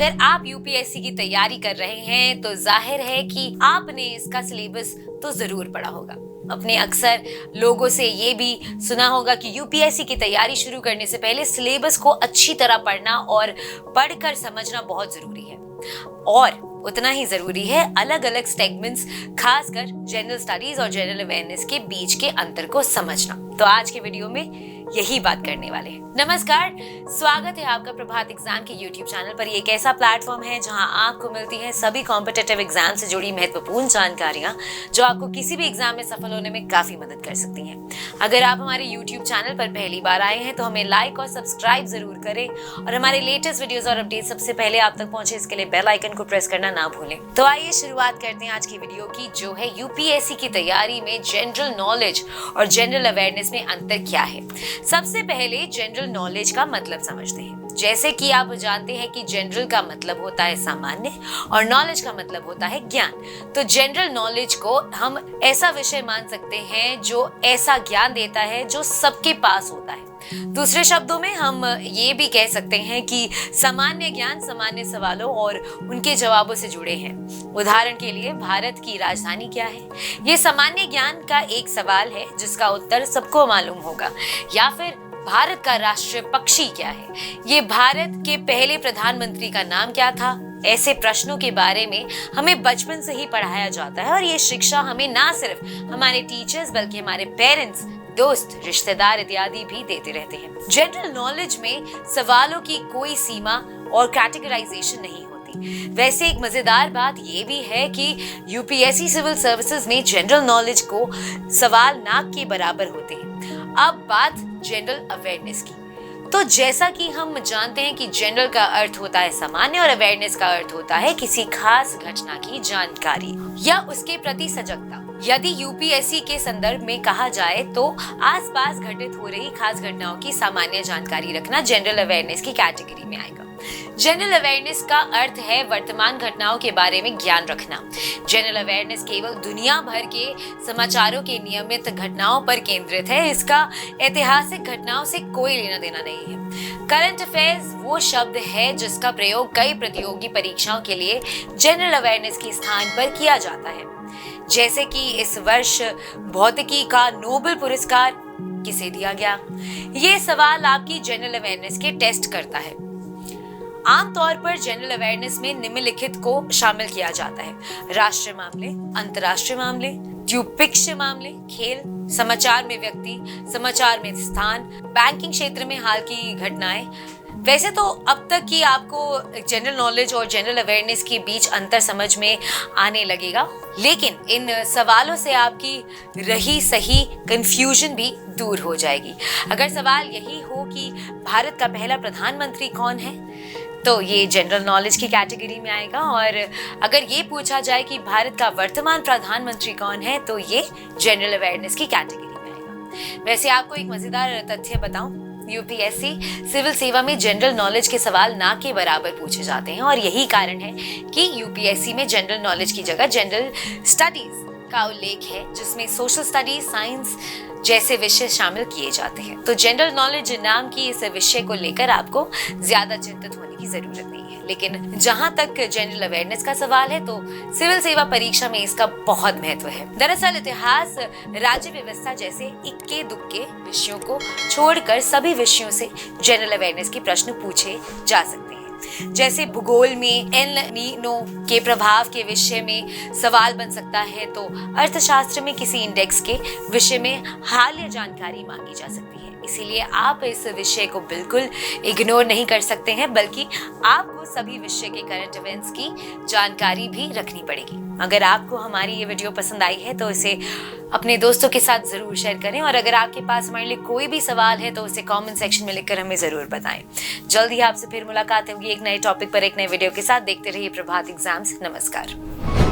अगर आप यूपीएससी की तैयारी कर रहे हैं तो जाहिर है कि आपने इसका सिलेबस तो जरूर पढ़ा होगा। अपने अक्सर लोगों से ये भी सुना होगा कि यूपीएससी की तैयारी शुरू करने से पहले सिलेबस को अच्छी तरह पढ़ना और पढ़कर समझना बहुत जरूरी है, और उतना ही जरूरी है अलग अलग सेगमेंट्स, खासकर जनरल स्टडीज और जनरल अवेयरनेस के बीच के अंतर को समझना। तो आज के वीडियो में यही बात करने वाले हैं। नमस्कार, स्वागत है आपका प्रभात एग्जाम के YouTube चैनल पर। ये एक ऐसा प्लेटफॉर्म है जहां आपको मिलती है सभी कॉम्पिटिटिव एग्जाम से जुड़ी महत्वपूर्ण जानकारियां जो आपको किसी भी एग्जाम में सफल होने में काफी मदद कर सकती हैं। अगर आप हमारे YouTube चैनल पर पहली बार आए हैं तो हमें लाइक और सब्सक्राइब जरूर करें, और हमारे लेटेस्ट वीडियोस और अपडेट सबसे पहले आप तक पहुंचे इसके लिए बेल आइकन को प्रेस करना ना भूलें। तो आइए शुरुआत करते हैं आज की वीडियो की, जो है यूपीएससी की तैयारी में जनरल नॉलेज और जनरल अवेयरनेस में अंतर क्या है। सबसे पहले जनरल नॉलेज का मतलब समझते हैं। जैसे कि आप जानते हैं कि जनरल का मतलब होता है सामान्य और नॉलेज का मतलब होता है ज्ञान। तो जनरल नॉलेज को हम ऐसा विषय मान सकते हैं जो ऐसा ज्ञान देता है जो सबके पास होता है। दूसरे शब्दों में हम ये भी कह सकते हैं कि सामान्य ज्ञान सामान्य सवालों और उनके जवाबों से जुड़े हैं। उदाहरण के लिए, भारत की राजधानी क्या है? ये सामान्य ज्ञान का एक सवाल है जिसका उत्तर सबको मालूम होगा। या फिर भारत का राष्ट्रीय पक्षी क्या है? ये भारत के पहले प्रधानमंत्री का नाम क्या था? ऐसे प्रश्नों के बारे में हमें बचपन से ही पढ़ाया जाता है, और ये शिक्षा हमें ना सिर्फ हमारे टीचर्स बल्कि हमारे पेरेंट्स, दोस्त, रिश्तेदार इत्यादि भी देते रहते हैं। जनरल नॉलेज में सवालों की कोई सीमा और कैटेगराइजेशन नहीं होती। वैसे एक मजेदार बात ये भी है कि यूपीएससी सिविल सर्विसेज में जनरल नॉलेज को सवाल नाक के बराबर होते हैं। अब बात जनरल अवेयरनेस की। तो जैसा कि हम जानते हैं कि जनरल का अर्थ होता है सामान्य और अवेयरनेस का अर्थ होता है किसी खास घटना की जानकारी या उसके प्रति सजगता। यदि यूपीएससी के संदर्भ में कहा जाए तो आसपास घटित हो रही खास घटनाओं की सामान्य जानकारी रखना जनरल अवेयरनेस की कैटेगरी में आएगा। जनरल अवेयरनेस का अर्थ है वर्तमान घटनाओं के बारे में ज्ञान रखना। जनरल अवेयरनेस केवल दुनिया भर के समाचारों के नियमित घटनाओं पर केंद्रित है। इसका ऐतिहासिक घटनाओं से कोई लेना देना नहीं है। करंट अफेयर्स वो शब्द है जिसका प्रयोग कई प्रतियोगी परीक्षाओं के लिए जनरल अवेयरनेस के स्थान पर किया जाता है। जैसे कि इस वर्ष भौतिकी का नोबेल पुरस्कार किसे दिया गया? ये सवाल आपकी जनरल अवेयरनेस के टेस्ट करता है। आमतौर पर जनरल अवेयरनेस में निम्नलिखित को शामिल किया जाता है: राष्ट्रीय मामले, अंतर्राष्ट्रीय मामले, द्विपक्षीय मामले, खेल, समाचार में व्यक्ति, समाचार में स्थान, बैंकिंग क्षेत्र में हाल की घटनाएं। वैसे तो अब तक कि आपको जनरल नॉलेज और जनरल अवेयरनेस के बीच अंतर समझ में आने लगेगा, लेकिन इन सवालों से आपकी रही सही कंफ्यूजन भी दूर हो जाएगी। अगर सवाल यही हो कि भारत का पहला प्रधानमंत्री कौन है, तो ये जनरल नॉलेज की कैटेगरी में आएगा, और अगर ये पूछा जाए कि भारत का वर्तमान प्रधानमंत्री कौन है, तो ये जनरल अवेयरनेस की कैटेगरी में आएगा। वैसे आपको एक मजेदार तथ्य बताऊं, यूपीएससी सिविल सेवा में जनरल नॉलेज के सवाल ना के बराबर पूछे जाते हैं, और यही कारण है कि यूपीएससी में जनरल नॉलेज की जगह जनरल स्टडीज का उल्लेख है, जिसमें सोशल स्टडीज, साइंस जैसे विषय शामिल किए जाते हैं। तो जनरल नॉलेज नाम की इस विषय को लेकर आपको ज्यादा चिंतित होने की जरूरत नहीं है। लेकिन जहां तक जनरल अवेयरनेस का सवाल है तो सिविल सेवा परीक्षा में इसका बहुत महत्व है। दरअसल इतिहास, राज्य व्यवस्था जैसे इक्के दुक्के विषयों को छोड़कर सभी विषयों से जनरल अवेयरनेस के प्रश्न पूछे जा सकते हैं। जैसे भूगोल में एल नीनो के प्रभाव के विषय में सवाल बन सकता है, तो अर्थशास्त्र में किसी इंडेक्स के विषय में हालिया जानकारी मांगी जा सकती है। इसीलिए आप इस विषय को बिल्कुल इग्नोर नहीं कर सकते हैं, बल्कि आपको सभी विषय के करंट इवेंट्स की जानकारी भी रखनी पड़ेगी। अगर आपको हमारी ये वीडियो पसंद आई है तो इसे अपने दोस्तों के साथ जरूर शेयर करें, और अगर आपके पास हमारे लिए कोई भी सवाल है तो उसे कमेंट सेक्शन में लिखकर हमें जरूर बताएं। जल्दी आपसे फिर मुलाकात होगी एक नए टॉपिक पर एक नए वीडियो के साथ। देखते रहिए प्रभात एग्जाम्स। नमस्कार।